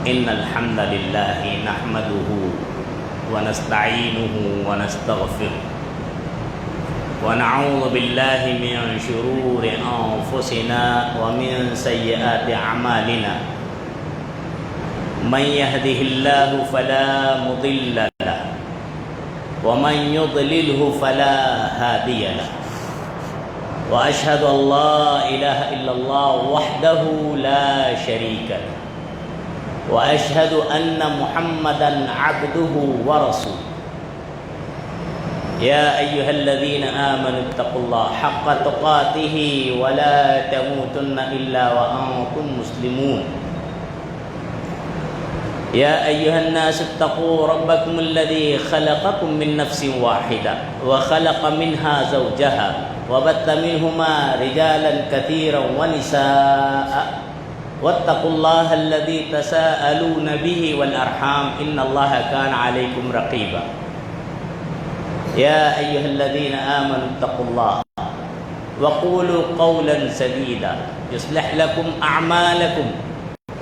إن الحمد لله نحمده ونستعينه ونستغفره ونعوذ بالله من شرور أنفسنا ومن سيئات أعمالنا من يهده الله فلا مضل له ومن يضلله فلا هادي له وأشهد أن لا إله إلا الله وحده لا شريك له وأشهد أن محمدًا عبده ورسوله يا أيها الذين آمنوا اتقوا الله حق تقاته ولا تموتن إلا وأنتم مسلمون يا أيها الناس اتقوا ربكم الذي خلقكم من نفس واحدة وخلق منها زوجها وبث منهما رجالا كثيرا ونساء واتقوا الله الذي تساءلون به والأرحام إن الله كان عليكم رقيبا يا أيها الذين آمنوا اتقوا الله وقولوا قولا سديدا يصلح لكم أعمالكم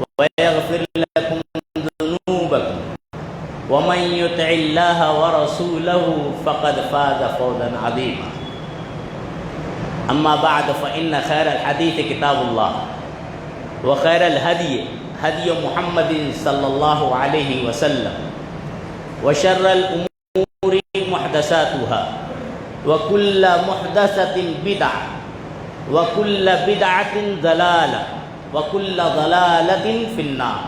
ويغفر لكم ذنوبكم ومن يطع الله ورسوله فقد فاز فوزا عظيما أما بعد فإن خير الحديث كتاب الله وخير الهدي هدي محمد صلى الله عليه وسلم وشر الأمور محدثاتها وكل محدثة بدعة وكل بدعة ضلالة وكل ضلالة في النار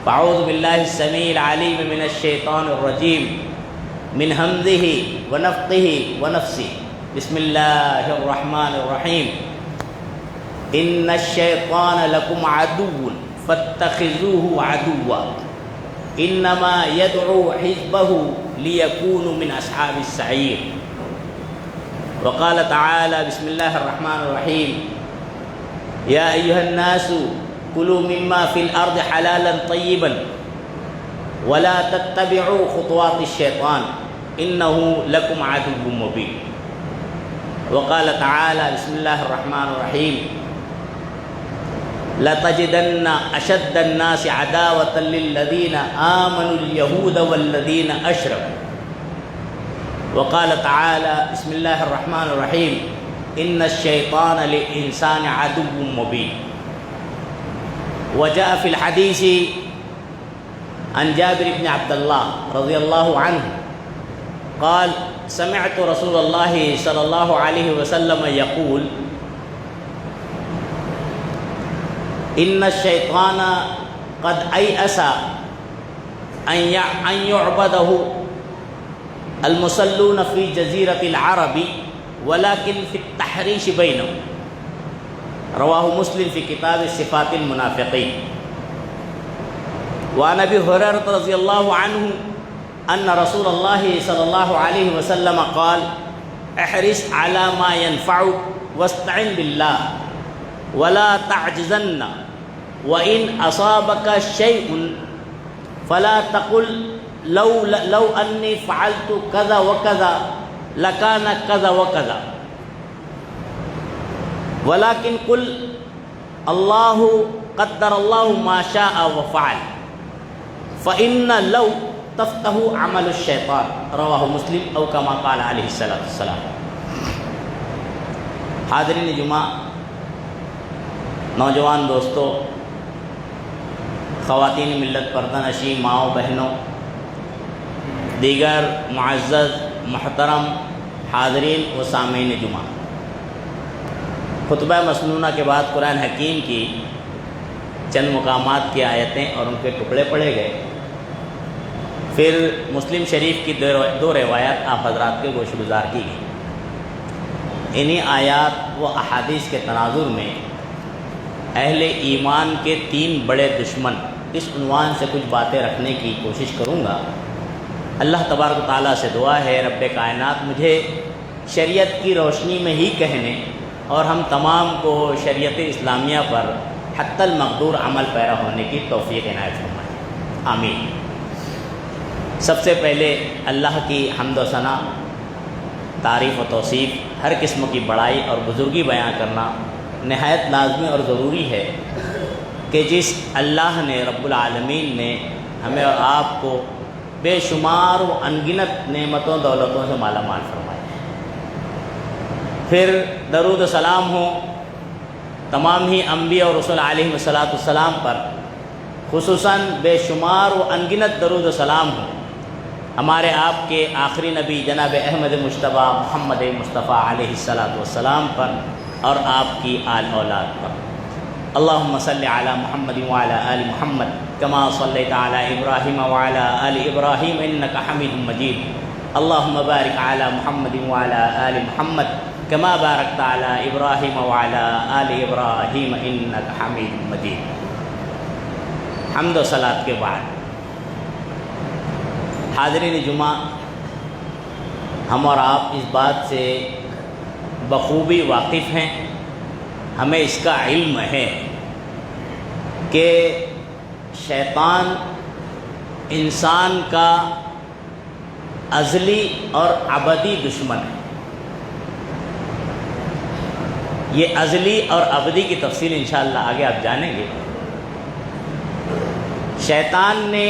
فأعوذ بالله السميع العليم من الشيطان الرجيم من همزه ونفخه ونفسه بسم الله الرحمن الرحيم إن الشيطان لكم عدو فاتخذوه عدوا إنما يدعو حزبه ليكونوا من أصحاب السعير وقال تعالى بسم الله الرحمن الرحيم يا أيها الناس كلوا مما في الأرض حلالا طيبا ولا تتبعوا خطوات الشيطان إنه لكم عدو مبين وقال تعالى بسم الله الرحمن الرحيم لتجدن أشد الناس عداوة للذين آمنوا اليهود والذين أشركوا وقال تعالى بسم الله الرحمن الرحيم إن الشيطان للإنسان عدو مبين وجاء في الحديث عن جابر بن عبد الله رضي الله عنه قال سمعت رسول الله صلى الله عليه وسلم يقول إن الشيطان قد أيأس أن يعبده المصلون في جزيرة العرب ولكن في التحريش بينهم رواه مسلم في كتاب صفات المنافقين وعن أبي هريرة رضي الله عنه أن رسول الله صلى الله عليه وسلم قال احرص على ما ينفعك واستعن بالله ولا تعجزن وإن أصابك شيء فلا تقل لو أني فعلت كذا وكذا لكان كذا وكذا ولكن قل الله قدر الله ما شاء وفعل فإن لو تفتح عمل الشیطان رواہ مسلم او کما قال علیہ السلام. حاضرین جمعہ، نوجوان دوستو، خواتین ملت پردہ نشی ماؤں بہنوں، دیگر معزز محترم حاضرین و سامعین جمعہ، خطبہ مسنونہ کے بعد قرآن حکیم کی چند مقامات کی آیتیں اور ان کے ٹکڑے پڑھے گئے. پھر مسلم شریف کی دو روایات آپ حضرات کے گوش گزار کی گئی. انہی آیات و احادیث کے تناظر میں اہل ایمان کے تین بڑے دشمن اس عنوان سے کچھ باتیں رکھنے کی کوشش کروں گا. اللہ تبارک و تعالیٰ سے دعا ہے رب کائنات مجھے شریعت کی روشنی میں ہی کہنے اور ہم تمام کو شریعت اسلامیہ پر حتی المقدور عمل پیرا ہونے کی توفیق عنایت فرمائے، آمین. سب سے پہلے اللہ کی حمد و ثنا، تعریف و توصیف، ہر قسم کی بڑائی اور بزرگی بیان کرنا نہایت لازمی اور ضروری ہے کہ کہ جس اللہ نے رب العالمین نے ہمیں اور آپ کو بے شمار و انگنت نعمتوں دولتوں سے مالا مال فرمایا ہے۔ پھر درود و سلام ہو تمام ہی انبیاء اور رسول علیہ السلام پر، خصوصاً بے شمار و انگنت درود و سلام ہو ہمارے آپ کے آخری نبی جناب احمد مجتبیٰ محمد مصطفیٰ علیہ السلام پر اور آپ کی آل اولاد پر۔ اللہم صلی علی محمد وعلی آل محمد کما صلیت علی ابراہیم وعلی آل ابراہیم انک حمید مجید۔ اللہم بارک علی محمد وعلی آل محمد کما بارکت علی ابراہیم وعلی آل ابراہیم انک حمید مجید۔ حمد و صلاۃ کے بعد حاضرین جمعہ، ہم اور آپ اس بات سے بخوبی واقف ہیں، ہمیں اس کا علم ہے کہ شیطان انسان کا ازلی اور ابدی دشمن ہے۔ یہ ازلی اور ابدی کی تفصیل انشاءاللہ آگے آپ جانیں گے۔ شیطان نے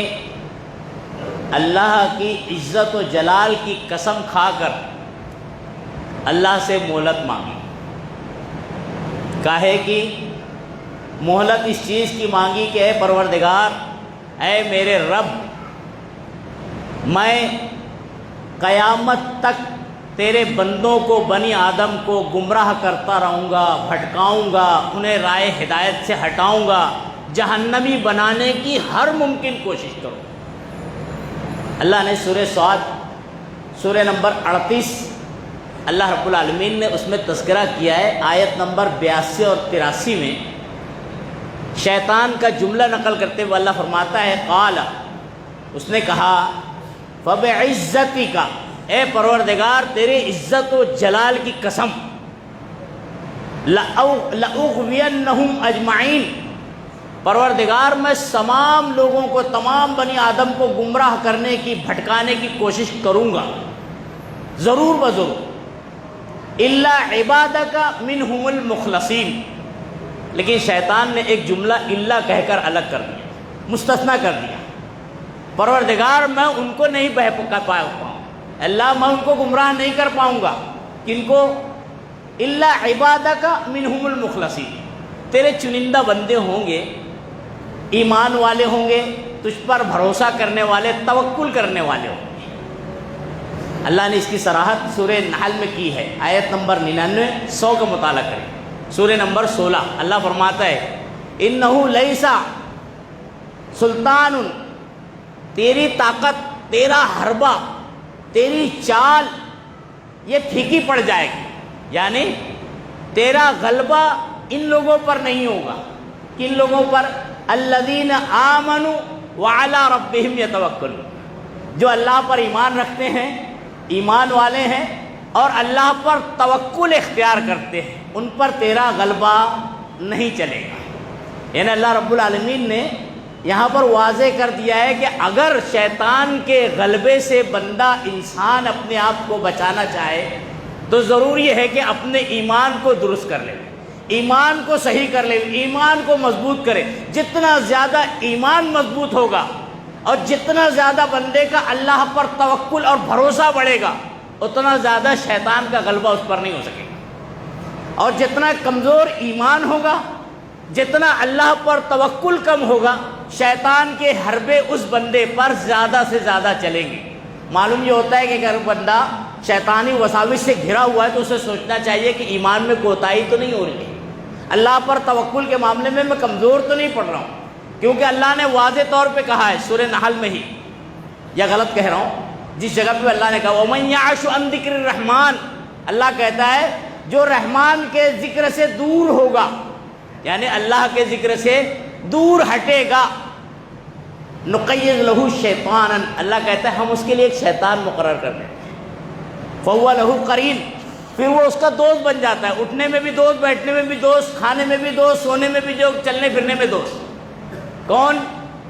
اللہ کی عزت و جلال کی قسم کھا کر اللہ سے مہلت مانگی۔ کاہے کی مہلت اس چیز کی مانگی کہ اے پروردگار، اے میرے رب، میں قیامت تک تیرے بندوں کو، بنی آدم کو گمراہ کرتا رہوں گا، بھٹکاؤں گا، انہیں رائے ہدایت سے ہٹاؤں گا، جہنمی بنانے کی ہر ممکن کوشش کروں۔ اللہ نے سورہ صاد، سورہ نمبر 38، اللہ رب العالمین نے اس میں تذکرہ کیا ہے، آیت نمبر 82 اور 83 میں شیطان کا جملہ نقل کرتے ہوئے اللہ فرماتا ہے، قال، اس نے کہا، فَبِعِزَّتِكَ، اے پروردگار تیرے عزت و جلال کی قسم، لَأُغْوِيَنَّهُمْ أَجْمَعِينَ، پروردگار میں تمام لوگوں کو، تمام بنی آدم کو گمراہ کرنے کی، بھٹکانے کی کوشش کروں گا ضرور بضرور، الا عبادک منہم المخلصین، لیکن شیطان نے ایک جملہ الا کہہ کر الگ کر دیا، مستثنیٰ کر دیا۔ پروردگار میں ان کو نہیں بہکا پاؤں، اللہ میں ان کو گمراہ نہیں کر پاؤں گا، کن کو؟ الا عبادک منہم المخلصین، تیرے چنندہ بندے ہوں گے، ایمان والے ہوں گے، تجھ پر بھروسہ کرنے والے، توکل کرنے والے ہوں گے۔ اللہ نے اس کی صراحت سورہ نحل میں کی ہے، آیت نمبر 99، 100 کا مطالعہ کریں، سورہ نمبر 16، اللہ فرماتا ہے، انہ لیس سلطان، تیری طاقت، تیرا حربہ، تیری چال یہ پھیکی پڑ جائے گی، یعنی تیرا غلبہ ان لوگوں پر نہیں ہوگا۔ کن لوگوں پر؟ الذین آمنوا وعلی ربہم یتوکلون، جو اللہ پر ایمان رکھتے ہیں، ایمان والے ہیں اور اللہ پر توکل اختیار کرتے ہیں، ان پر تیرا غلبہ نہیں چلے گا۔ یعنی اللہ رب العالمین نے یہاں پر واضح کر دیا ہے کہ اگر شیطان کے غلبے سے بندہ، انسان اپنے آپ کو بچانا چاہے تو ضروری ہے کہ اپنے ایمان کو درست کر لے، ایمان کو صحیح کر لے، ایمان کو مضبوط کرے۔ جتنا زیادہ ایمان مضبوط ہوگا اور جتنا زیادہ بندے کا اللہ پر توکل اور بھروسہ بڑھے گا، اتنا زیادہ شیطان کا غلبہ اس پر نہیں ہو سکے گا، اور جتنا کمزور ایمان ہوگا، جتنا اللہ پر توکل کم ہوگا، شیطان کے حربے اس بندے پر زیادہ سے زیادہ چلیں گے۔ معلوم یہ ہوتا ہے کہ اگر بندہ شیطانی وساوس سے گھرا ہوا ہے تو اسے سوچنا چاہیے کہ ایمان میں کوتاہی تو نہیں ہو رہی ہے، اللہ پر توکل کے معاملے میں کمزور تو نہیں پڑ رہا ہوں، کیونکہ اللہ نے واضح طور پہ کہا ہے سورہ نحل میں ہی، یا غلط کہہ رہا ہوں، جس جگہ پہ اللہ نے کہا وَمَن يَعْشُ عَن ذِكْرِ الرَّحْمَٰنِ، اللہ کہتا ہے جو رحمان کے ذکر سے دور ہوگا، یعنی اللہ کے ذکر سے دور ہٹے گا، نُقَيِّضْ لَهُ شَيْطَانًا، اللہ کہتا ہے ہم اس کے لیے ایک شیطان مقرر کر دیں، فَهُوَ لَهُ قَرِينٌ، پھر وہ اس کا دوست بن جاتا ہے، اٹھنے میں بھی دوست، بیٹھنے میں بھی دوست، کھانے میں بھی دوست، سونے میں بھی جو، چلنے پھرنے میں دوست۔ کون؟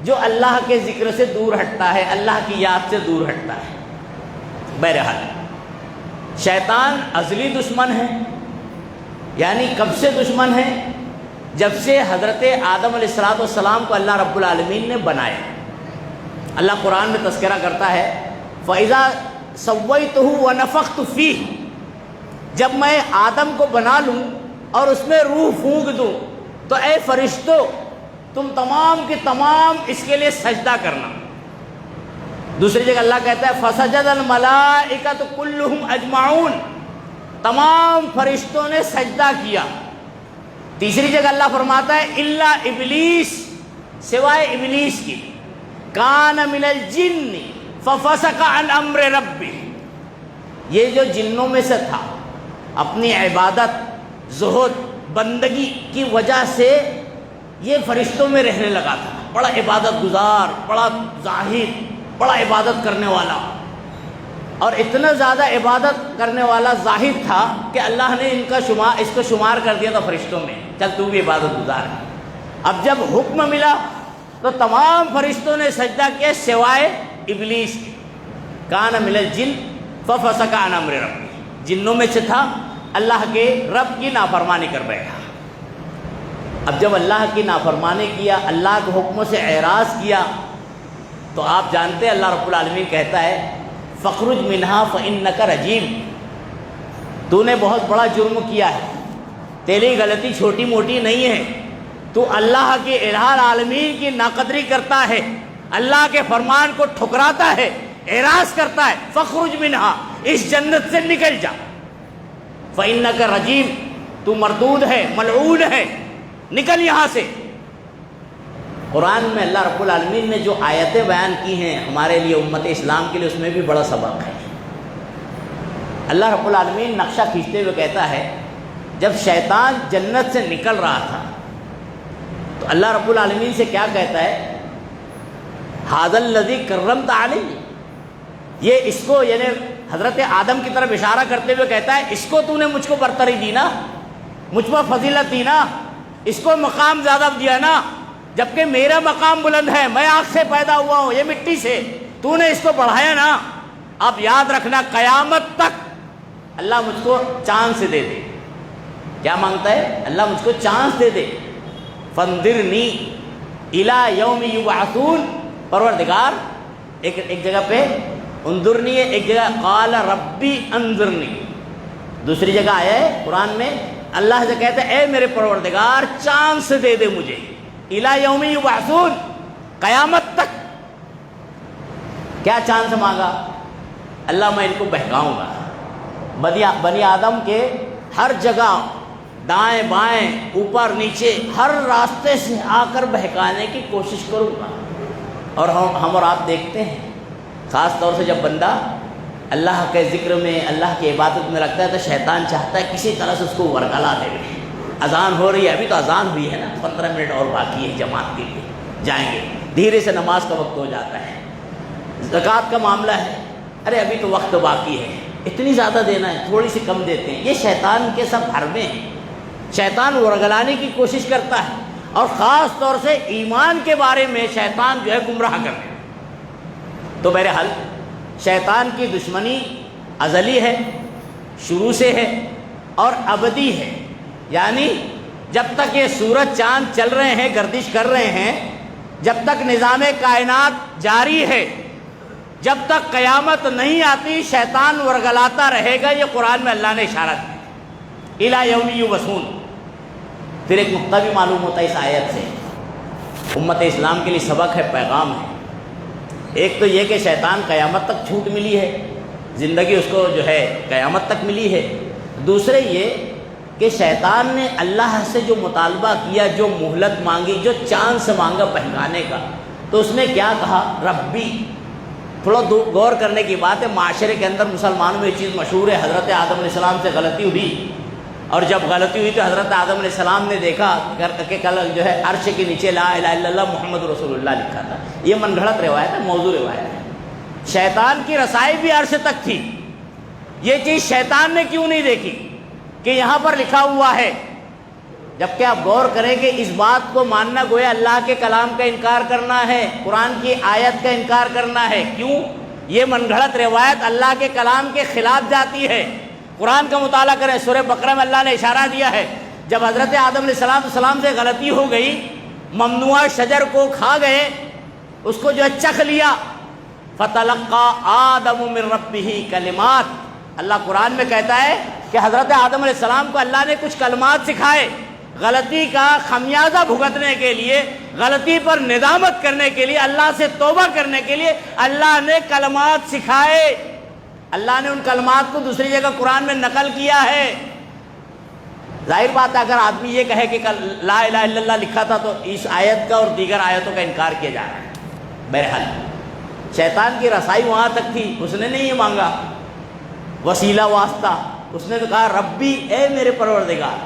جو اللہ کے ذکر سے دور ہٹتا ہے، اللہ کی یاد سے دور ہٹتا ہے۔ بہرحال شیطان ازلی دشمن ہے، یعنی کب سے دشمن ہے؟ جب سے حضرت آدم علیہ السلام کو اللہ رب العالمین نے بنایا۔ اللہ قرآن میں تذکرہ کرتا ہے فَإِذَا سَوَّيْتُهُ وَنَفَخْتُ فِيهِ، جب میں آدم کو بنا لوں اور اس میں روح پھونک دوں تو اے فرشتوں تم تمام کے تمام اس کے لیے سجدہ کرنا۔ دوسری جگہ اللہ کہتا ہے فَسَجَدَ الْمَلَائِكَةُ كُلُّهُمْ أَجْمَعُونَ، تمام فرشتوں نے سجدہ کیا۔ تیسری جگہ اللہ فرماتا ہے الا ابلیس، سوائے ابلیس کی، کان من الجن ففسق عن امر ربی، یہ جو جنوں میں سے تھا اپنی عبادت، زہد، بندگی کی وجہ سے یہ فرشتوں میں رہنے لگا تھا، بڑا عبادت گزار، بڑا زاہد، بڑا عبادت کرنے والا، اور اتنا زیادہ عبادت کرنے والا زاہد تھا کہ اللہ نے اس کو شمار کر دیا تھا فرشتوں میں، چل تو بھی عبادت گزار ہے۔ اب جب حکم ملا تو تمام فرشتوں نے سجدہ کیا سوائے ابلیس کے، کان من الجن ففسق عن امر ربی، جنوں میں سے تھا، اللہ کے رب کی نافرمانی کر بیٹھا۔ اب جب اللہ کی نافرمانی کیا، اللہ کے حکموں سے اعراض کیا، تو آپ جانتے ہیں اللہ رب العالمین کہتا ہے فَخْرُجْ مِنْهَا فَإِنَّكَ رَجِيمٌ، تو نے بہت بڑا جرم کیا ہے، تیری غلطی چھوٹی موٹی نہیں ہے، تو اللہ کے الہ العالمین کی ناقدری کرتا ہے، اللہ کے فرمان کو ٹھکراتا ہے، اعراض کرتا ہے، فَخْرُجْ مِنْهَا، اس جنت سے نکل جا، فَإِنَّكَ رَجِيمٌ، تو مردود ہے، ملعون ہے، نکل یہاں سے۔ قرآن میں اللہ رب العالمین نے جو آیتیں بیان کی ہیں ہمارے لیے، امت اسلام کے لیے، اس میں بھی بڑا سبق ہے۔ اللہ رب العالمین نقشہ کھینچتے ہوئے کہتا ہے جب شیطان جنت سے نکل رہا تھا تو اللہ رب العالمین سے کیا کہتا ہے ھذا الذی کرمت علی، یہ اس کو یعنی حضرت آدم کی طرف اشارہ کرتے ہوئے کہتا ہے اس کو تو نے مجھ کو برتری دی نا، مجھ پر فضیلت دی نا، اس کو مقام زیادہ دیا نا، جبکہ میرا مقام بلند ہے، میں آگ سے پیدا ہوا ہوں، یہ مٹی سے، تو نے اس کو بڑھایا نا۔ اب یاد رکھنا قیامت تک اللہ مجھ کو چانس دے دے، کیا مانگتا ہے اللہ مجھ کو چانس دے دے، فانظرنی الی یوم یبعثون، پروردگار ایک جگہ پہ انظرنی ہے، ایک جگہ قال ربی انظرنی، دوسری جگہ آیا ہے قرآن میں اللہ سے کہتا ہے اے میرے پروردگار چانس دے دے مجھے، الی یوم یبعثون، قیامت تک۔ کیا چانس مانگا؟ اللہ میں ان کو بہکاؤں گا، بنی آدم کے ہر جگہ دائیں بائیں اوپر نیچے ہر راستے سے آ کر بہکانے کی کوشش کروں گا۔ اور ہم اور آپ دیکھتے ہیں خاص طور سے جب بندہ اللہ کے ذکر میں، اللہ کی عبادت میں رکھتا ہے تو شیطان چاہتا ہے کسی طرح سے اس کو ورگلا دے۔ اذان ہو رہی ہے، ابھی تو اذان ہوئی ہے نا، 15 منٹ اور باقی ہے جماعت کے لیے، جائیں گے، دھیرے سے نماز کا وقت ہو جاتا ہے۔ زکوٰۃ کا معاملہ ہے، ارے ابھی تو وقت باقی ہے، اتنی زیادہ دینا ہے، تھوڑی سی کم دیتے ہیں۔ یہ شیطان کے سب حربے ہیں، شیطان ورگلانے کی کوشش کرتا ہے، اور خاص طور سے ایمان کے بارے میں شیطان جو ہے گمراہ کرنے۔ تو بہرحال شیطان کی دشمنی ازلی ہے، شروع سے ہے اور ابدی ہے، یعنی جب تک یہ سورج چاند چل رہے ہیں، گردش کر رہے ہیں، جب تک نظام کائنات جاری ہے، جب تک قیامت نہیں آتی شیطان ورگلاتا رہے گا۔ یہ قرآن میں اللہ نے اشارہ دیا الی یوم یبعثون۔ پھر ایک نقطہ بھی معلوم ہوتا ہے اس آیت سے، امت اسلام کے لیے سبق ہے، پیغام ہے۔ ایک تو یہ کہ شیطان قیامت تک چھوٹ ملی ہے، زندگی اس کو جو ہے قیامت تک ملی ہے۔ دوسرے یہ کہ شیطان نے اللہ سے جو مطالبہ کیا، جو مہلت مانگی، جو چانس مانگا بہکانے کا، تو اس نے کیا کہا ربی۔ تھوڑا غور کرنے کی بات ہے، معاشرے کے اندر مسلمانوں میں یہ چیز مشہور ہے، حضرت آدم علیہ السلام سے غلطی ہوئی، اور جب غلطی ہوئی تو حضرت آدم علیہ السلام نے دیکھا کہ کل جو ہے عرش کے نیچے لا الہ الا اللہ محمد رسول اللہ لکھا تھا۔ یہ من گھڑت روایت ہے، موضوع روایت ہے۔ شیطان کی رسائی بھی عرش تک تھی، یہ چیز شیطان نے کیوں نہیں دیکھی کہ یہاں پر لکھا ہوا ہے؟ جبکہ آپ غور کریں کہ اس بات کو ماننا گویا اللہ کے کلام کا انکار کرنا ہے، قرآن کی آیت کا انکار کرنا ہے۔ کیوں؟ یہ من گھڑت روایت اللہ کے کلام کے خلاف جاتی ہے۔ قرآن کا مطالعہ کریں، سورہ بقرہ میں اللہ نے اشارہ دیا ہے جب حضرت آدم علیہ السلام سے غلطی ہو گئی، ممنوع شجر کو کھا گئے، اس کو جو چکھ لیا، فَتَلَقَّى آدَمُ مِن رَبِّهِ کلمات، اللہ قرآن میں کہتا ہے کہ حضرت آدم علیہ السلام کو اللہ نے کچھ کلمات سکھائے، غلطی کا خمیازہ بھگتنے کے لیے، غلطی پر ندامت کرنے کے لیے، اللہ سے توبہ کرنے کے لیے اللہ نے کلمات سکھائے۔ اللہ نے ان کلمات کو دوسری جگہ قرآن میں نقل کیا ہے۔ ظاہر بات ہے اگر آدمی یہ کہے کہ لا الہ الا اللہ لکھا تھا تو اس آیت کا اور دیگر آیتوں کا انکار کیا جا رہا ہے۔ بہرحال شیطان کی رسائی وہاں تک تھی، اس نے نہیں یہ مانگا وسیلہ واسطہ، اس نے تو کہا ربی، اے میرے پروردگار،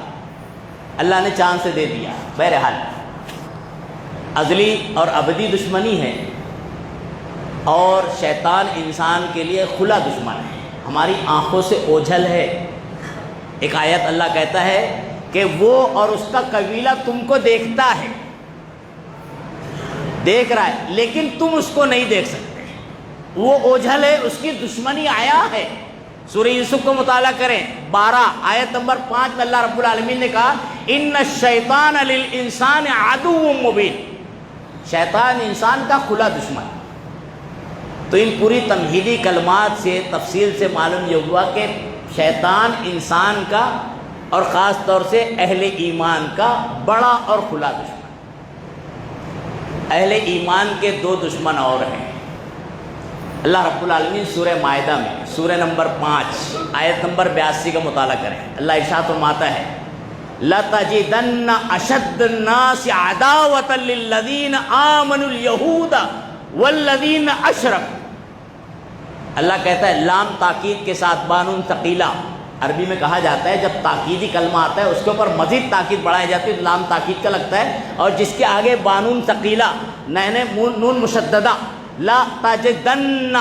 اللہ نے چاند سے دے دیا۔ بہرحال ازلی اور ابدی دشمنی ہے، اور شیطان انسان کے لیے کھلا دشمن ہے، ہماری آنکھوں سے اوجھل ہے۔ ایک آیت اللہ کہتا ہے کہ وہ اور اس کا قبیلہ تم کو دیکھتا ہے، دیکھ رہا ہے، لیکن تم اس کو نہیں دیکھ سکتے، وہ اوجھل ہے، اس کی دشمنی آیا ہے۔ سورہ یوسف کو مطالعہ کریں، 12 آیت نمبر 5 میں اللہ رب العالمین نے کہا ان الشیطان للانسان عدو مبین، شیطان انسان کا کھلا دشمن۔ تو ان پوری تمہیدی کلمات سے تفصیل سے معلوم یہ ہوا کہ شیطان انسان کا اور خاص طور سے اہل ایمان کا بڑا اور کھلا دشمن۔ اہل ایمان کے 2 دشمن اور ہیں۔ اللہ رب العالمین سورہ مائدہ میں سورہ نمبر 5 آیت نمبر 82 کا مطالعہ کریں، اللہ ارشاد فرماتا ہے لَتَجِدَنَّ أَشَدَّ النَّاسِ عَدَاوَةً لِلَّذِينَ آمَنُوا الْيَهُودَ وَالَّذِينَ أَشْرَكُوا۔ اللہ کہتا ہے لام تاکید کے ساتھ بانون ثقیلہ، عربی میں کہا جاتا ہے جب تاکیدی کلمہ آتا ہے اس کے اوپر مزید تاکید بڑھائی جاتی ہے تو لام تاکید کا لگتا ہے، اور جس کے آگے بانون ثقیلہ نون مشددہ لا تجدن،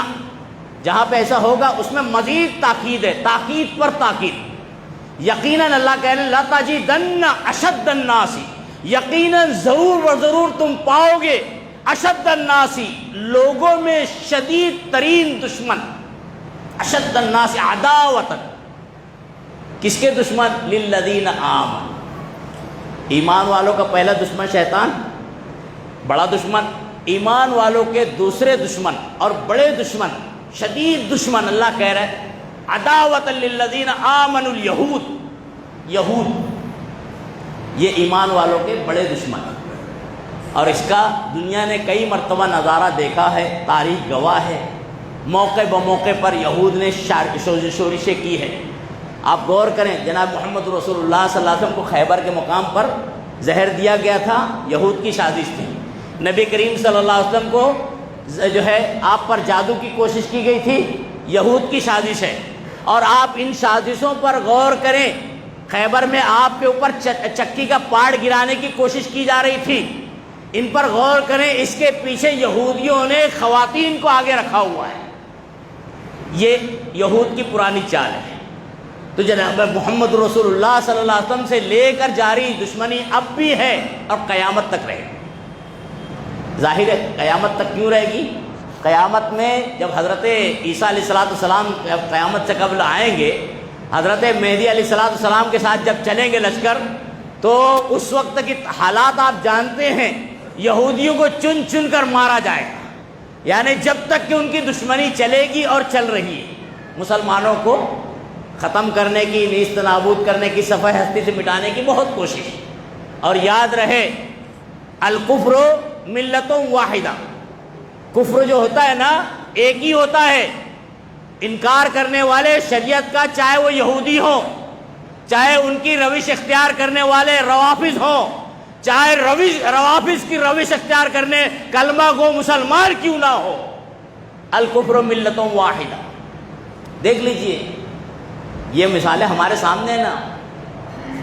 جہاں پہ ایسا ہوگا اس میں مزید تاکید ہے، تاکید پر تاکید۔ یقیناً اللہ کہہ رہے ہیں لا تجدن اشد الناس، یقیناً ضرور و ضرور تم پاؤ گے اشد الناس، لوگوں میں شدید ترین دشمن، اشد الناس عداوۃ، کس کے دشمن؟ للذین آمنوا، ایمان والوں کا پہلا دشمن شیطان، بڑا دشمن۔ ایمان والوں کے دوسرے دشمن اور بڑے دشمن، شدید دشمن، اللہ کہہ رہا ہے عداوۃ للذین آمنوا الیہود، یہود یہ ایمان والوں کے بڑے دشمن، اور اس کا دنیا نے کئی مرتبہ نظارہ دیکھا ہے، تاریخ گواہ ہے، موقع بموقع پر یہود نے شورشیں کی ہے۔ آپ غور کریں، جناب محمد رسول اللہ صلی اللہ علیہ وسلم کو خیبر کے مقام پر زہر دیا گیا تھا، یہود کی سازش تھی۔ نبی کریم صلی اللہ علیہ وسلم کو جو ہے آپ پر جادو کی کوشش کی گئی تھی، یہود کی سازش ہے۔ اور آپ ان سازشوں پر غور کریں، خیبر میں آپ کے اوپر چکی کا پاڑ گرانے کی کوشش کی جا رہی تھی، ان پر غور کریں، اس کے پیچھے یہودیوں نے خواتین کو آگے رکھا ہوا ہے۔ یہ یہود کی پرانی چال ہے۔ تو جناب محمد رسول اللہ صلی اللہ علیہ وسلم سے لے کر جاری دشمنی اب بھی ہے اور قیامت تک رہے گی۔ ظاہر ہے قیامت تک کیوں رہے گی؟ قیامت میں جب حضرت عیسیٰ علیہ السلام قیامت سے قبل آئیں گے، حضرت مہدی علیہ السلام کے ساتھ جب چلیں گے لشکر، تو اس وقت کی حالات آپ جانتے ہیں، یہودیوں کو چن چن کر مارا جائے گا، یعنی جب تک کہ ان کی دشمنی چلے گی اور چل رہی ہے۔ مسلمانوں کو ختم کرنے کی، نیست نابود کرنے کی، صفحہ ہستی سے مٹانے کی بہت کوشش۔ اور یاد رہے الکفر ملت واحدہ، کفر جو ہوتا ہے نا ایک ہی ہوتا ہے۔ انکار کرنے والے شریعت کا، چاہے وہ یہودی ہوں، چاہے ان کی روش اختیار کرنے والے روافض ہوں، چاہے روافض کی روش اختیار کرنے کلمہ گو مسلمان کیوں نہ ہو، الکفر ملت واحدہ۔ دیکھ لیجئے یہ مثالیں ہمارے سامنے ہیں نا،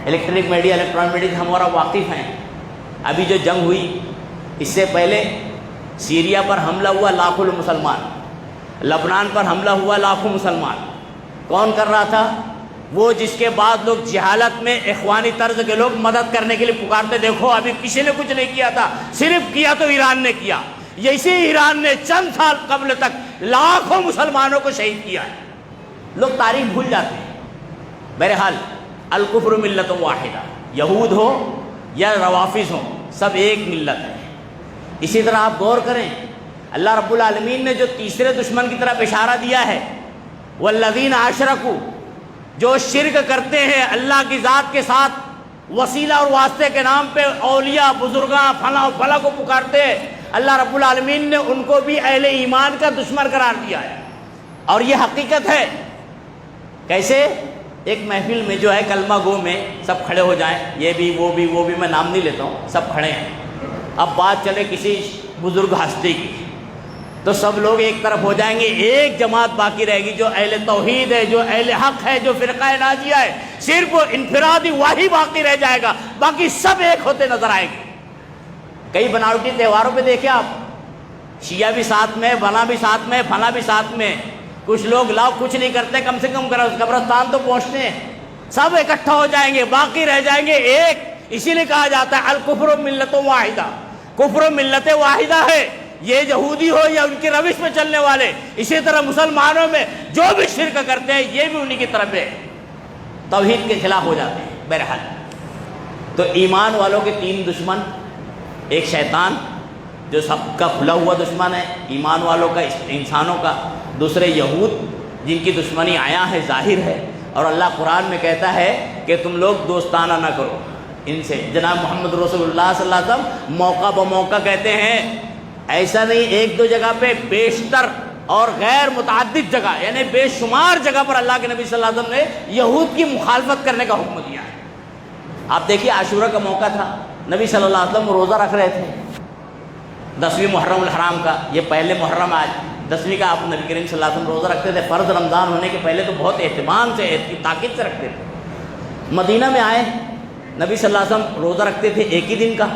الیکٹرانک میڈیا سے ہمارا واقف ہیں۔ ابھی جو جنگ ہوئی، اس سے پہلے سیریا پر حملہ ہوا، لاکھوں مسلمان، لبنان پر حملہ ہوا، لاکھوں مسلمان۔ کون کر رہا تھا؟ وہ جس کے بعد لوگ جہالت میں اخوانی طرز کے لوگ مدد کرنے کے لیے پکارتے، دیکھو ابھی کسی نے کچھ نہیں کیا تھا، صرف کیا تو ایران نے کیا۔ اسی ایران نے چند سال قبل تک لاکھوں مسلمانوں کو شہید کیا ہے۔ لوگ تاریخ بھول جاتے ہیں۔ بہرحال الکفر ملت واحدہ، یہود ہو یا روافظ ہو، سب ایک ملت ہے۔ اسی طرح آپ غور کریں، اللہ رب العالمین نے جو تیسرے دشمن کی طرف اشارہ دیا ہے، والذین اشرکوا، جو شرک کرتے ہیں اللہ کی ذات کے ساتھ، وسیلہ اور واسطے کے نام پہ اولیاء، بزرگاں، فلاں و فلاں کو پکارتے ہیں، اللہ رب العالمین نے ان کو بھی اہل ایمان کا دشمن قرار دیا ہے۔ اور یہ حقیقت ہے۔ کیسے؟ ایک محفل میں جو ہے کلمہ گو میں سب کھڑے ہو جائیں، یہ بھی وہ بھی وہ بھی، میں نام نہیں لیتا ہوں، سب کھڑے ہیں، اب بات چلے کسی بزرگ ہستی کی، تو سب لوگ ایک طرف ہو جائیں گے، ایک جماعت باقی رہے گی جو اہل توحید ہے، جو اہل حق ہے، جو فرقہ ناجیہ ہے، صرف انفرادی وہی باقی رہ جائے گا، باقی سب ایک ہوتے نظر آئیں گے۔ کئی بناوٹی تہواروں پہ دیکھیں آپ، شیعہ بھی ساتھ میں، بنا بھی ساتھ میں، فنا بھی ساتھ میں، کچھ لوگ لاؤ کچھ نہیں کرتے، کم سے کم قبرستان تو پہنچتے ہیں، سب اکٹھا ہو جائیں گے، باقی رہ جائیں گے ایک۔ اسی لیے کہا جاتا ہے الکفر ملت واحدہ، کفر ملت واحدہ ہے، یہ یہودی ہو یا ان کی روش میں چلنے والے۔ اسی طرح مسلمانوں میں جو بھی شرک کرتے ہیں یہ بھی انہی کی طرف ہے، توحید کے خلاف ہو جاتے ہیں۔ بہرحال تو ایمان والوں کے تین دشمن، ایک شیطان جو سب کا کھلا ہوا دشمن ہے ایمان والوں کا، انسانوں کا، دوسرے یہود جن کی دشمنی عیاں ہے، ظاہر ہے، اور اللہ قرآن میں کہتا ہے کہ تم لوگ دوستانہ نہ کرو ان سے۔ جناب محمد رسول اللہ صلی اللہ علیہ وسلم موقع بموقع کہتے ہیں، ایسا نہیں، ایک دو جگہ پہ، بیشتر اور غیر متعدد جگہ، یعنی بے شمار جگہ پر اللہ کے نبی صلی اللہ علیہ وسلم نے یہود کی مخالفت کرنے کا حکم دیا ہے۔ آپ دیکھیے عاشورہ کا موقع تھا، نبی صلی اللہ علیہ وسلم روزہ رکھ رہے تھے 10ویں محرم الحرام کا، یہ پہلے محرم آج 10ویں کا، آپ نبی کریم صلی اللہ علیہ وسلم روزہ رکھتے تھے، فرض رمضان ہونے کے پہلے تو بہت اہتمام سے، تاکید سے رکھتے تھے۔ مدینہ میں آئے نبی صلی اللہ علیہ وسلم روزہ رکھتے تھے ایک ہی دن کا۔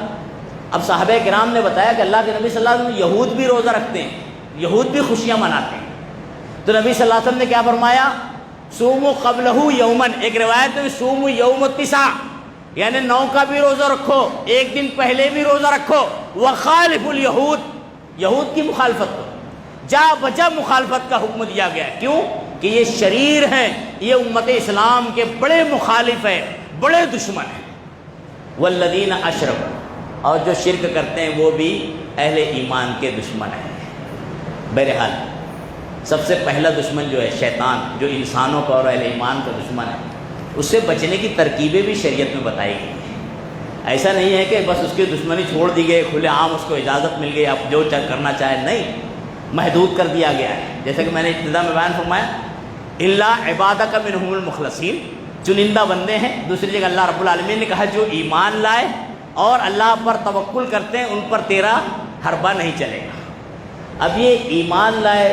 اب صحابہ کرام نے بتایا کہ اللہ کے نبی صلی اللہ علیہ وسلم یہود بھی روزہ رکھتے ہیں، یہود بھی خوشیاں مناتے ہیں، تو نبی صلی اللہ علیہ وسلم نے کیا فرمایا؟ صوموا قبلہ یومن، ایک روایت میں صوموا یوم التسع، یعنی 9 کا بھی روزہ رکھو، ایک دن پہلے بھی روزہ رکھو، وخالف الیہود، یہود کی مخالفت کرو، جا بجا مخالفت کا حکم دیا گیا ہے۔ کیوں؟ کہ یہ شریر ہیں، یہ امت اسلام کے بڑے مخالف ہیں، بڑے دشمن ہیں۔ والذین اشرکوا، اور جو شرک کرتے ہیں وہ بھی اہل ایمان کے دشمن ہیں۔ بہرحال سب سے پہلا دشمن جو ہے شیطان، جو انسانوں کا اور اہل ایمان کا دشمن ہے، اس سے بچنے کی ترکیبیں بھی شریعت میں بتائی گئی ہیں۔ ایسا نہیں ہے کہ بس اس کی دشمنی چھوڑ دی گئی، کھلے عام اس کو اجازت مل گئی، آپ جو کرنا چاہے، نہیں، محدود کر دیا گیا ہے۔ جیسے کہ میں نے ابتدا میں بیان فرمایا، الا عبادک منہم المخلصین، چنندہ بندے ہیں۔ دوسری جگہ اللہ رب العالمین نے کہا جو ایمان لائے اور اللہ پر توکل کرتے ہیں ان پر تیرا حربہ نہیں چلے گا۔ اب یہ ایمان لائے،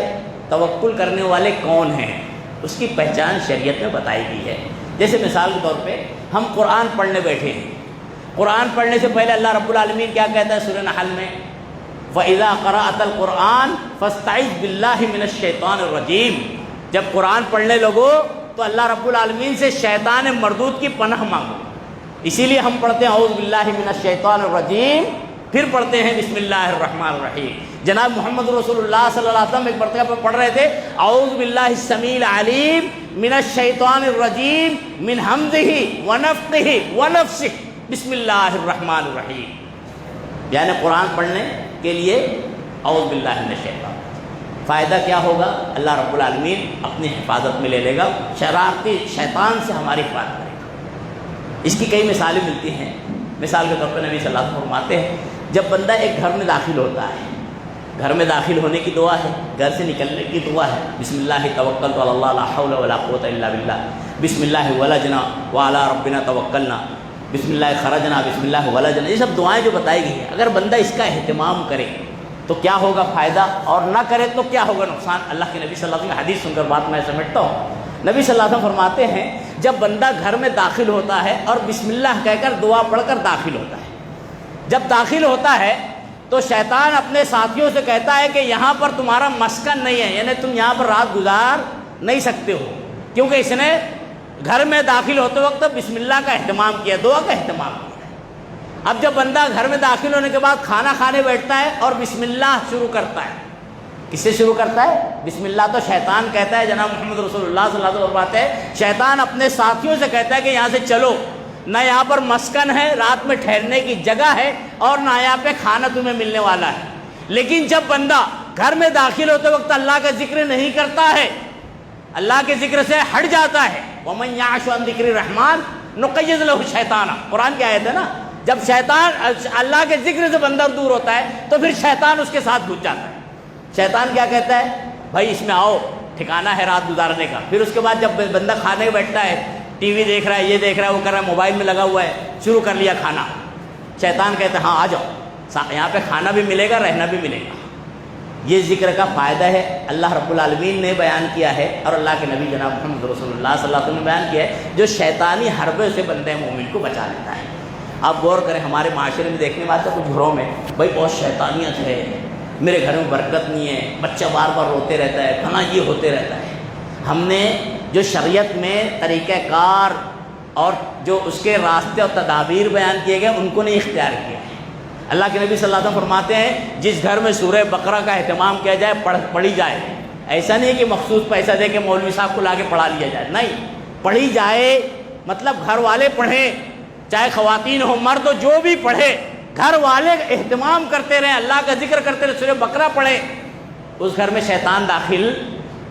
توکل کرنے والے کون ہیں، اس کی پہچان شریعت میں بتائی گئی ہے۔ جیسے مثال کے طور پہ ہم قرآن پڑھنے بیٹھے ہیں، قرآن پڑھنے سے پہلے اللہ رب العالمین کیا کہتا ہے سورہ نحل میں؟ وَإِذَا قَرَأْتَ الْقُرْآنَ فَاسْتَعِذْ بِاللَّهِ مِنَ الشَّيْطَانِ الرَّجِيمِ، جب قرآن پڑھنے لگو تو اللہ رب العالمین سے شیطان مردود کی پناہ مانگو۔ اسی لیے ہم پڑھتے ہیں اعوذ باللہ من الشیطان الرجیم، پھر پڑھتے ہیں بسم اللہ الرحمن الرحیم۔ جناب محمد رسول اللہ صلی اللہ علیہ وسلم ایک مرتبہ پڑھ رہے تھے اعوذ باللہ السمیع العلیم من الشیطان الرجیم من حمزہ ونفخہ ونفثہ بسم اللہ الرحمن الرحیم، یعنی قرآن پڑھنے کے لیے اعوذ باللہ من الشیطان۔ فائدہ کیا ہوگا؟ اللہ رب العالمین اپنی حفاظت میں لے لے گا، شرارتی شیطان سے ہماری حفاظت کرے گا۔ اس کی کئی مثالیں ملتی ہیں۔ مثال کے طور پر نبی صلی اللہ علیہ وسلم فرماتے ہیں جب بندہ ایک گھر میں داخل ہوتا ہے، گھر میں داخل ہونے کی دعا ہے، گھر سے نکلنے کی دعا ہے، بسم اللہ توکلت علی اللہ لا حول ولا قوۃ الا باللہ، بسم اللہ ولجنا وعلی ربنا توکلنا، بسم اللہ خرجنا، بسم اللہ ولجنا، یہ سب دعائیں جو بتائی گئی ہیں، اگر بندہ اس کا اہتمام کرے تو کیا ہوگا فائدہ، اور نہ کرے تو کیا ہوگا نقصان۔ اللہ کے نبی صلی اللہ علیہ وسلم کی حدیث سن کر بات میں سمجھتا ہوں۔ نبی صلی اللہ علیہ وسلم فرماتے ہیں جب بندہ گھر میں داخل ہوتا ہے اور بسم اللہ کہہ کر دعا پڑھ کر داخل ہوتا ہے، جب داخل ہوتا ہے تو شیطان اپنے ساتھیوں سے کہتا ہے کہ یہاں پر تمہارا مسکن نہیں ہے، یعنی تم یہاں پر رات گزار نہیں سکتے ہو، کیونکہ اس نے گھر میں داخل ہوتے وقت بسم اللہ کا اہتمام کیا، دعا کا اہتمام کیا۔ اب جب بندہ گھر میں داخل ہونے کے بعد کھانا کھانے بیٹھتا ہے اور بسم اللہ شروع کرتا ہے، کس سے شروع کرتا ہے؟ بسم اللہ تو شیطان کہتا ہے، جناب محمد رسول اللہ صلی اللہ علیہ وسلم فرماتے ہیں شیطان اپنے ساتھیوں سے کہتا ہے کہ یہاں سے چلو، نہ یہاں پر مسکن ہے، رات میں ٹھہرنے کی جگہ ہے، اور نہ یہاں پہ کھانا تمہیں ملنے والا ہے۔ لیکن جب بندہ گھر میں داخل ہوتے وقت اللہ کا ذکر نہیں کرتا ہے، اللہ کے ذکر سے ہٹ جاتا ہے، وَمَن يَعْشُ عَن ذِكْرِ الرَّحْمَنِ نُقَيِّضْ لَهُ شَيْطَانًا، قرآن کی آیت ہے نا، جب شیطان اللہ کے ذکر سے بندہ دور ہوتا ہے تو پھر شیطان اس کے ساتھ گھس جاتا ہے۔ شیطان کیا کہتا ہے؟ بھائی اس میں آؤ، ٹھکانہ ہے رات گزارنے کا۔ پھر اس کے بعد جب بندہ کھانے بیٹھتا ہے، ٹی وی دیکھ رہا ہے، یہ دیکھ رہا ہے، وہ کر رہا ہے، موبائل میں لگا ہوا ہے، شروع کر لیا کھانا۔ شیطان کہتا ہے ہاں آ جاؤ، یہاں پہ کھانا بھی ملے گا، رہنا بھی ملے گا۔ یہ ذکر کا فائدہ ہے، اللہ رب العالمین نے بیان کیا ہے، اور اللہ کے نبی جناب محمد رسول اللہ صلی اللہ علیہ وسلم نے بیان کیا ہے، جو شیطانی حربے سے بندے مومن کو بچا لیتا ہے۔ آپ غور کریں، ہمارے معاشرے میں دیکھنے میں آتا ہے کچھ گھروں میں بھائی بہت شیطانیت ہے، میرے گھر میں برکت نہیں ہے، بچہ بار بار روتے رہتا ہے، کھانا یہ ہوتے رہتا ہے۔ ہم نے جو شریعت میں طریقہ کار اور جو اس کے راستے اور تدابیر بیان کیے گئے ان کو نہیں اختیار کیا ہے۔ اللہ کے نبی صلی اللہ علیہ وسلم فرماتے ہیں جس گھر میں سورہ بقرہ کا اہتمام کیا جائے، پڑھی جائے، ایسا نہیں کہ مخصوص پیسہ دے کے مولوی صاحب کو لا کے پڑھا لیا جائے، نہیں، پڑھی جائے، مطلب گھر والے پڑھیں، چاہے خواتین ہو مرد ہو، جو بھی پڑھے، گھر والے اہتمام کرتے رہیں، اللہ کا ذکر کرتے رہیں، سورہ بقرہ پڑھیں، اس گھر میں شیطان داخل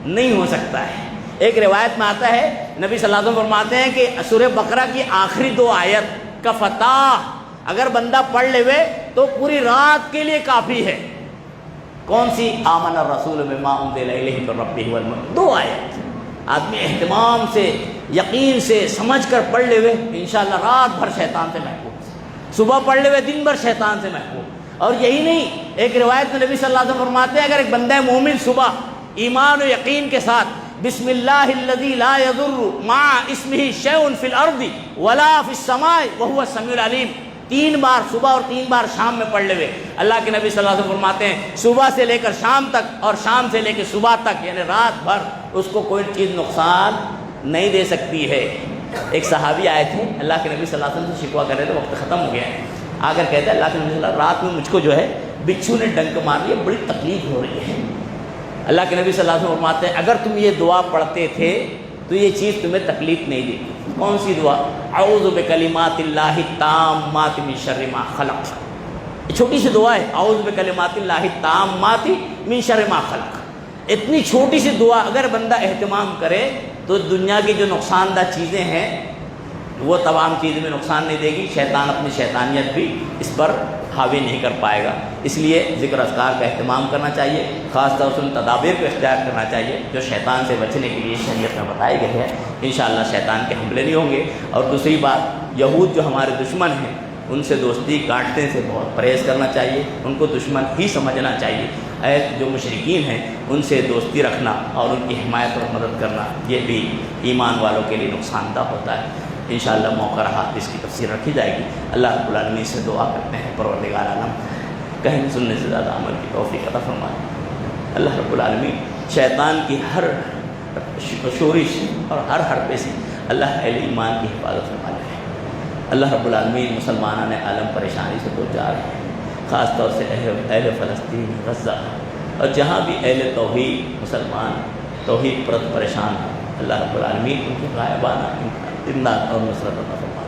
نہیں ہو سکتا ہے۔ ایک روایت میں آتا ہے نبی صلی اللہ علیہ وسلم فرماتے ہیں کہ سورہ بقرہ کی آخری 2 آیت کا فتح اگر بندہ پڑھ لے تو پوری رات کے لیے کافی ہے۔ کون سی؟ آمن الرسول بما انزل الیہ من ربہ والمؤمنون، 2 آیت آدمی اہتمام سے، یقین سے سمجھ کر پڑھ لے انشاءاللہ رات بھر شیطان سے محفوظ، صبح پڑھ لے دن بھر شیطان سے محفوظ۔ اور یہی نہیں، ایک روایت میں نبی صلی اللہ علیہ وسلم فرماتے ہیں اگر ایک بندہ مومن صبح ایمان و یقین کے ساتھ بسم اللہ الذی لا یضر مع اسمہ شیء فی الارض ولا فی السماء وہو السمیع العلیم 3 بار صبح اور 3 بار شام میں پڑھ لے، اللہ کے نبی صلی اللہ علیہ وسلم فرماتے ہیں صبح سے لے کر شام تک اور شام سے لے کے صبح تک، یعنی رات بھر اس کو کوئی چیز نقصان نہیں دے سکتی ہے۔ ایک صحابی آئے تھے، اللہ کے نبی صلی اللہ علیہ وسلم سے شکوہ کر رہے تھے، وقت ختم ہو گیا ہے، آ کر کہتے ہیں اللہ کے نبی صلی اللہ علیہ وسلم رات میں مجھ کو جو ہے بچھو نے ڈنک مار لیا، بڑی تکلیف ہو رہی ہے۔ اللہ کے نبی صلی اللہ علیہ وسلم فرماتے ہیں اگر تم یہ دعا پڑھتے تھے تو یہ چیز تمہیں تکلیف نہیں دیتی۔ کون سی دعا؟ اعوذ بکلمات اللہ التامات من شر ما خلق، چھوٹی سی دعا ہے، اعوذ بکلمات اللہ التامات من شر ما خلق۔ اتنی چھوٹی سی دعا اگر بندہ اہتمام کرے تو دنیا کی جو نقصان دہ چیزیں ہیں وہ تمام چیزیں میں نقصان نہیں دے گی، شیطان اپنی شیطانیت بھی اس پر حاوی نہیں کر پائے گا۔ اس لیے ذکر اذکار کا اہتمام کرنا چاہیے، خاص طور سے ان تدابیر کو اختیار کرنا چاہیے جو شیطان سے بچنے کے لیے شریعت میں بتائے گئے ہیں۔ انشاءاللہ شیطان کے حملے نہیں ہوں گے۔ اور دوسری بات، یہود جو ہمارے دشمن ہیں ان سے دوستی کاٹنے سے بہت پرہیز کرنا چاہیے، ان کو دشمن ہی سمجھنا چاہیے۔ جو مشرکین ہیں ان سے دوستی رکھنا اور ان کی حمایت اور مدد کرنا یہ بھی ایمان والوں کے لیے نقصان دہ ہوتا ہے۔ انشاءاللہ موقع رہا اس کی تفسیر رکھی جائے گی۔ اللہ رب العالمین سے دعا کرتے ہیں پروردگار عالم کہنے سننے سے زیادہ عمل کی توفیق عطا فرمائے۔ اللہ رب العالمین شیطان کی ہر شورش اور ہر حربے سے اللہ اہل ایمان کی حفاظت فرما لے۔ اللہ رب العالمین مسلمانان عالم پریشانی سے دوچار ہیں، خاص طور سے اہل فلسطین، غزہ اور جہاں بھی اہل توحید مسلمان توحید پرت پریشان ہیں، اللہ رب العالمین ان کی غائبانہ امداد اور نصرت عطا فرما۔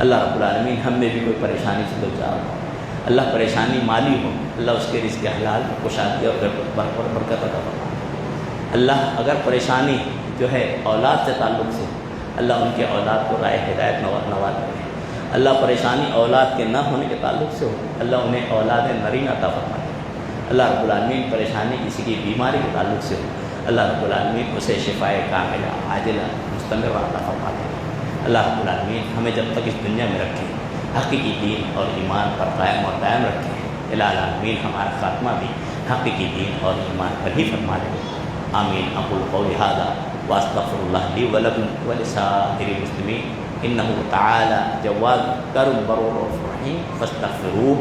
اللہ رب العالمین ہم میں بھی کوئی پریشانی سے دوچار ہو، اللہ پریشانی مالی ہو، اللہ اس کے رزق حلال میں کشادگی اور برکت عطا فرما۔ اللہ اگر پریشانی جو ہے اولاد سے تعلق سے، اللہ ان کے اولاد کو رائے ہدایت نواز کرے۔ اللہ پریشانی اولاد کے نہ ہونے کے تعلق سے ہو، اللہ انہیں اولاد نرین عطا فرمائے۔ اللہ رب العالمین پریشانی کسی کی بیماری کے تعلق سے ہو، اللہ رب العالمین اسے شفائے کاملہ عاجلہ مستمرہ عطا فرما دے۔ اللہ رب العالمین ہمیں جب تک اس دنیا میں رکھے حقیقی دین اور ایمان پر قائم اور دائم رکھے۔ الہ العالمین ہمارا خاتمہ بھی حقیقی دین اور ایمان پر ہی فرما دے۔ آمین۔ اقول قولی ھذا واستغفر اللہ لی ولکم ولسائر المسلمین انہ تعالی جواد کرم برور رحیم فاستغفروہ۔